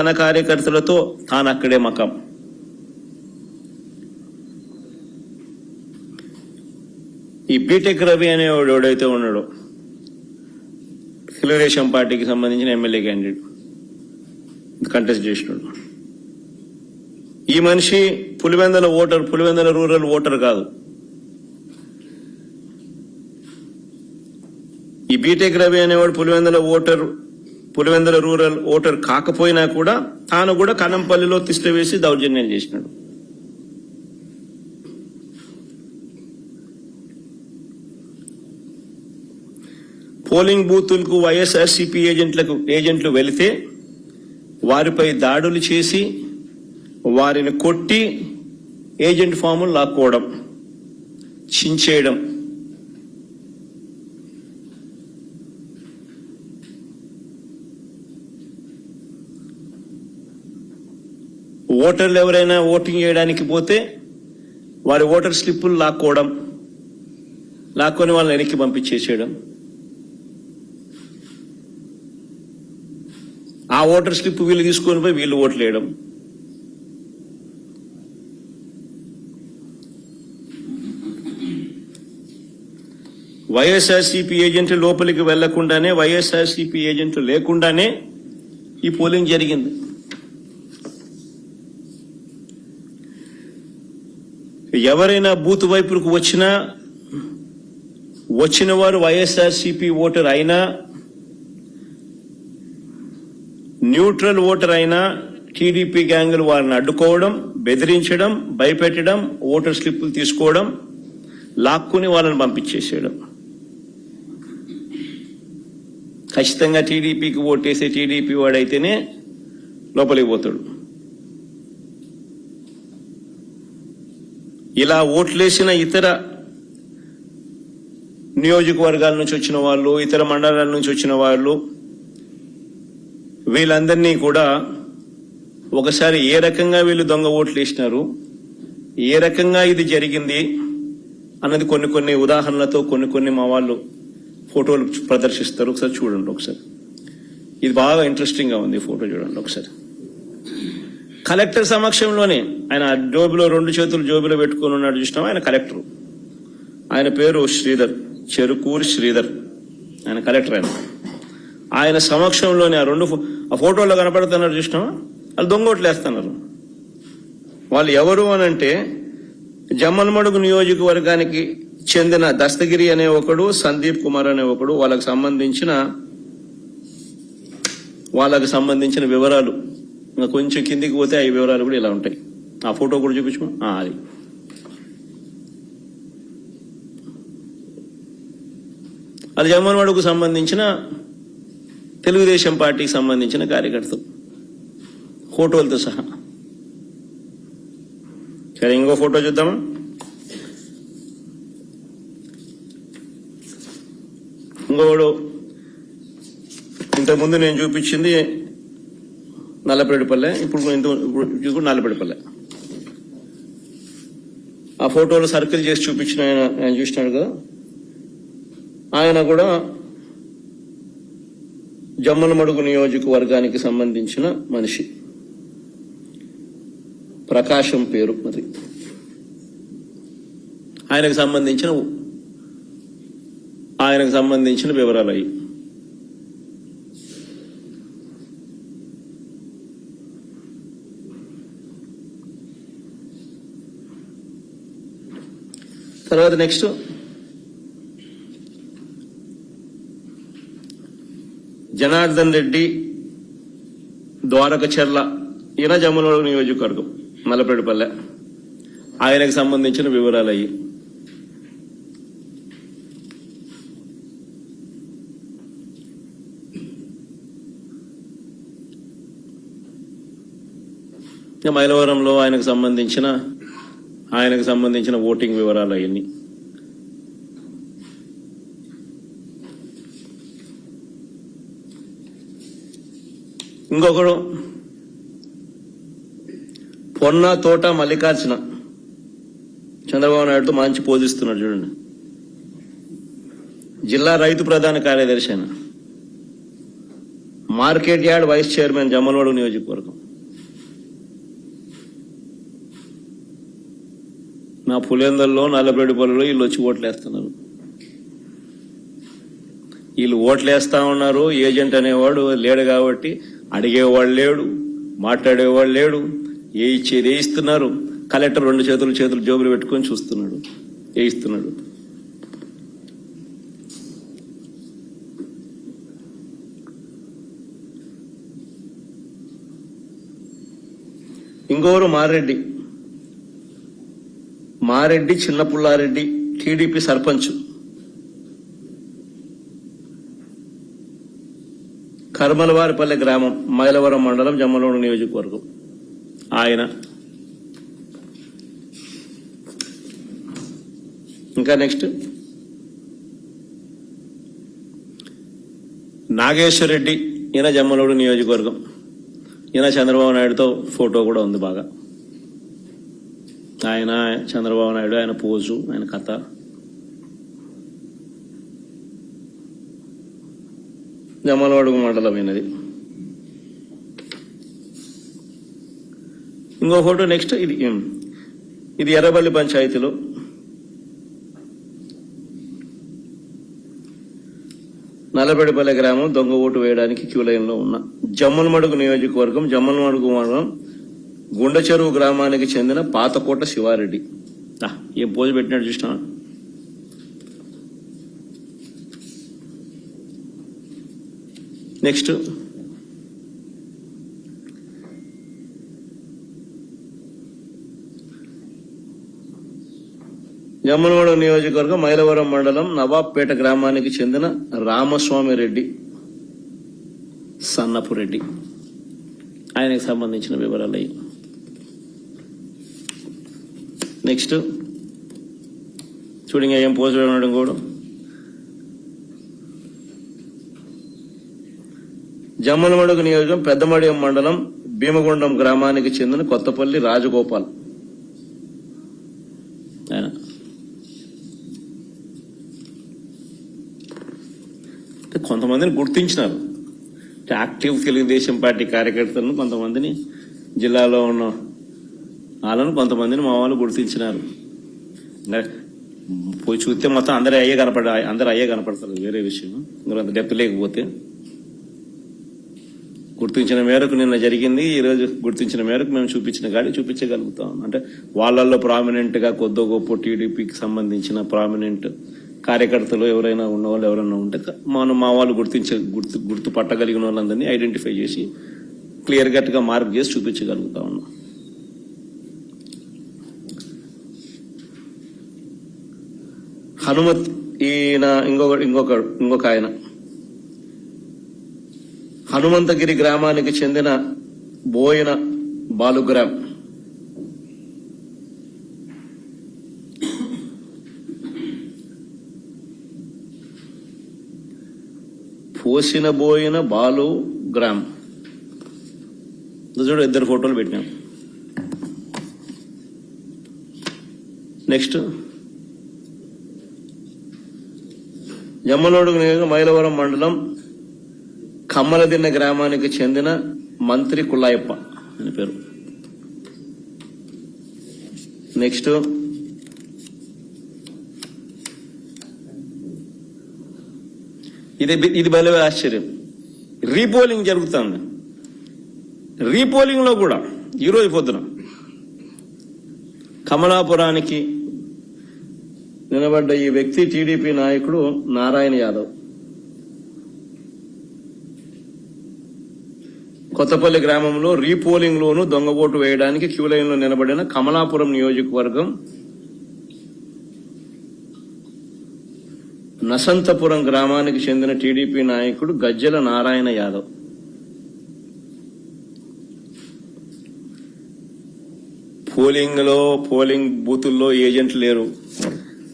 తన కార్యకర్తలతో తాను అక్కడే మకాం. ఈ బీటెక్ రవి అనేవాడు ఎవడైతే ఉన్నాడో తెలుగుదేశం పార్టీకి సంబంధించిన ఎమ్మెల్యే క్యాండిడేట్ కంటెస్ట్ చేసినాడు. ఈ మనిషి పులివెందుల రూరల్ ఓటర్ కాదు. ఈ బీటెక్ రవి అనేవాడు పులివెందుల రూరల్ ఓటర్ కాకపోయినా కూడా తాను కూడా కనంపల్లిలో తిష్ట వేసి దౌర్జన్యం చేసినాడు. పోలింగ్ బూతులకు వైఎస్ఆర్సీపీ ఏజెంట్లు వెళితే వారిపై దాడులు చేసి వారిని కొట్టి ఏజెంట్ ఫాములు లాక్కోవడం, చించేయడం. ఓటర్లు ఎవరైనా ఓటింగ్ చేయడానికి పోతే వారి ఓటర్ స్లిప్పులు లాక్కొని వాళ్ళని వెనక్కి పంపించేసేయడం. ఆ ఓటర్ స్లిప్ వీళ్ళు తీసుకొని పోయి వీళ్ళు ఓట్లు వేయడం. వైఎస్ఆర్సీపీ ఏజెంట్లు లోపలికి వెళ్లకుండానే, వైఎస్ఆర్సీపీ ఏజెంట్లు లేకుండానే ఈ పోలింగ్ జరిగింది. ఎవరైనా బూత్ వైపుకు వచ్చిన వారు వైఎస్ఆర్సీపీ ఓటర్ అయినా, న్యూట్రల్ ఓటర్ అయినా టీడీపీ గ్యాంగులు వారిని అడ్డుకోవడం, బెదిరించడం, భయపెట్టడం, ఓటర్ స్లిప్పులు తీసుకోవడం, లాక్కుని వాళ్ళని పంపించేసేయడం. ఖచ్చితంగా టీడీపీకి ఓటేసే టీడీపీ వాడైతేనే లోపలికి పోతాడు. ఇలా ఓట్లేసిన ఇతర నియోజకవర్గాల నుంచి వచ్చిన వాళ్ళు, ఇతర మండలాల నుంచి వచ్చిన వాళ్ళు, వీళ్ళందరినీ కూడా ఒకసారి ఏ రకంగా వీళ్ళు దొంగ ఓట్లు వేసినారు, ఏ రకంగా ఇది జరిగింది అన్నది కొన్ని ఉదాహరణలతో కొన్ని మా వాళ్ళు ఫోటోలు ప్రదర్శిస్తారు. ఒకసారి చూడండి. ఒకసారి ఇది బాగా ఇంట్రెస్టింగ్ గా ఉంది. ఫోటో చూడండి ఒకసారి. కలెక్టర్ సమక్షంలోనే ఆయన జోబులో 2 చేతులు జోబులో పెట్టుకుని ఉన్నాడు చూసినాం. ఆయన కలెక్టర్. ఆయన పేరు శ్రీధర్, చెరుకూరి శ్రీధర్. ఆయన కలెక్టర్. ఆయన సమక్షంలోనే ఆ ఫోటోలో కనపడుతున్నారు చూసినామా, వాళ్ళు దొంగోట్లు వేస్తున్నారు. వాళ్ళు ఎవరు అనంటే జమ్మలమడుగు నియోజకవర్గానికి చెందిన దస్తగిరి అనే ఒకడు, సందీప్ కుమార్ అనే ఒకడు. వాళ్ళకు సంబంధించిన వివరాలు ఇంకా కొంచెం కిందికి పోతే ఆ వివరాలు కూడా ఇలా ఉంటాయి. ఆ ఫోటో కూడా చూపించు. అది అది జమ్మలమడుగుకు సంబంధించిన తెలుగుదేశం పార్టీకి సంబంధించిన కార్యకర్తలు ఫోటోలతో సహా. సరే, ఇంకో ఫోటో చూద్దామా. ఇంకోడు ఇంతకుముందు నేను చూపించింది నల్లపరెడ్డిపల్లె, ఇప్పుడు నల్లపరెడ్డిపల్లె. ఆ ఫోటోలు సర్కిల్ చేసి చూపించిన ఆయన చూసినాడు కదా, ఆయన కూడా జమ్మలమడుగు నియోజకవర్గానికి సంబంధించిన మనిషి. ప్రకాశం పేరు. మరి ఆయనకు సంబంధించిన వివరాలు అయ్యి. తర్వాత నెక్స్ట్ జనార్దన్ రెడ్డి, ద్వారకచర్ల. ఈయన జమ్మలమడుగు నియోజకవర్గం, నల్లపరెడ్డిపల్లె. ఆయనకు సంబంధించిన వివరాలు అయ్యి. మైలవరంలో ఆయనకు సంబంధించిన ఓటింగ్ వివరాలు అవన్నీ. ఇంకొకడు పొన్న తోట మల్లికార్జున, చంద్రబాబు నాయుడుతో మంచి పోజిస్తున్నాడు చూడండి. జిల్లా రైతు ప్రధాన కార్యదర్శి ఆయన. Market yard vice chairman Jammalamadugu నియోజకవర్గం. నా పులివెందుల్లో నల్లబెడిపల్లిలో వీళ్ళు వచ్చి ఓట్లేస్తున్నారు. వీళ్ళు ఓట్లేస్తా ఉన్నారు. ఏజెంట్ అనేవాడు లేడు కాబట్టి అడిగేవాడు లేడు, మాట్లాడేవాడు లేడు. ఏ ఇచ్చేది ఏ ఇస్తున్నారు. కలెక్టర్ 2 చేతులు జోబులు పెట్టుకొని చూస్తున్నాడు, ఏ ఇస్తున్నాడు. ఇంకోరు మారెడ్డి చిన్నపుల్లారెడ్డి టీడీపీ సర్పంచ్, కర్మలవారిపల్లె గ్రామం, మైలవరం మండలం, జమ్మలమడుగు నియోజకవర్గం. ఆయన ఇంకా నెక్స్ట్ నాగేశ్వర్ రెడ్డి, ఈయన జమ్మలమడుగు నియోజకవర్గం. ఈయన చంద్రబాబు నాయుడుతో ఫోటో కూడా ఉంది బాగా. ఆయన చంద్రబాబు నాయుడు, ఆయన పోజు, ఆయన కథ. జమ్మలమడుగు మండలం అయినది. ఇంకో ఫోటో నెక్స్ట్. ఇది ఎర్రబల్లి పంచాయతీలో నల్లబెడిపల్లె గ్రామం దొంగ ఓటు వేయడానికి క్యూ లైన్ లో ఉన్న జమ్మలమడుగు నియోజకవర్గం, జమ్మలమడుగు మండలం గుండచెరువు గ్రామానికి చెందిన పాతకోట శివారెడ్డి. ఏం పోజు పెట్టినట్టు చూసినా. నెక్స్ట్ జమ్మలమడుగు నియోజకవర్గం మైలవరం మండలం నవాబ్పేట గ్రామానికి చెందిన రామస్వామి రెడ్డి, సన్నపు రెడ్డి. ఆయనకు సంబంధించిన వివరాలు అయ్యి. నెక్స్ట్ చూడండి ఏం పోస్ట్ ఉండడం కూడా. జమ్మలమడుగు నియోజకం పెద్దమడియం మండలం భీమగుండం గ్రామానికి చెందిన కొత్తపల్లి రాజగోపాల్. ఆయన కొంతమందిని గుర్తించినారు. యాక్టివ్ తెలుగుదేశం పార్టీ కార్యకర్తలను కొంతమందిని, జిల్లాలో ఉన్న వాళ్ళను కొంతమందిని మా వాళ్ళు గుర్తించినారు. పోయి చూస్తే మొత్తం అందరూ అయ్యే కనపడతారు. వేరే విషయం అంత డెప్త్ లేకపోతే. గుర్తించిన మేరకు నిన్న జరిగింది. ఈ రోజు గుర్తించిన మేరకు మేము చూపించిన గాడి చూపించగలుగుతాం. అంటే వాళ్ళల్లో ప్రామినెంట్ గా కొద్దో గొప్ప టీడీపీకి సంబంధించిన ప్రామినెంట్ కార్యకర్తలు ఎవరైనా ఉన్నవాళ్ళు ఎవరైనా ఉంటే మనం మా వాళ్ళు గుర్తుపట్టగలిగిన వాళ్ళందరినీ ఐడెంటిఫై చేసి క్లియర్ కట్ గా మార్క్ చేసి చూపించగలుగుతా ఉన్నాం. హనుమత్, ఈయన ఇంకొక ఆయన హనుమంతగిరి గ్రామానికి చెందిన బోయన బాలుగ్రామ్. పోసిన బోయిన బాలు గ్రామ్. చూడు 2 ఫోటోలు పెట్టినాం. నెక్స్ట్ జమ్మలమడుగు నియోజకవర్గం మైలవరం మండలం కమ్మలదిన్న గ్రామానికి చెందిన మంత్రి కుల్లాయప్ప అని పేరు. నెక్స్ట్ ఇది భలే ఆశ్చర్యం. రీపోలింగ్ జరుగుతుంది. రీపోలింగ్ లో కూడా ఈరోజు పొద్దున కమలాపురానికి నిలబడ్డ ఈ వ్యక్తి టీడీపీ నాయకుడు నారాయణ యాదవ్. కొత్తపల్లి గ్రామంలో రీపోలింగ్ లోను దొంగ ఓటు వేయడానికి క్యూ లైన్ లో నిలబడిన కమలాపురం నియోజకవర్గం నసంతపురం గ్రామానికి చెందిన టీడీపీ నాయకుడు గజ్జెల నారాయణ యాదవ్. పోలింగ్ బూతుల్లో ఏజెంట్లు లేరు.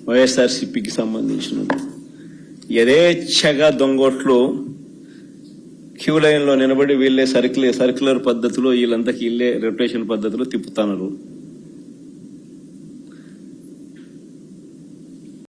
వైఎస్ఆర్సీపీకి సంబంధించిన యథేచ్ఛగా దొంగోట్లు క్యూ లైన్ లో నిలబడి వీళ్ళే సర్క్యులర్ పద్ధతిలో వీళ్ళంతకి వీళ్ళే రొటేషన్ పద్ధతిలో తిప్పుతున్నారు.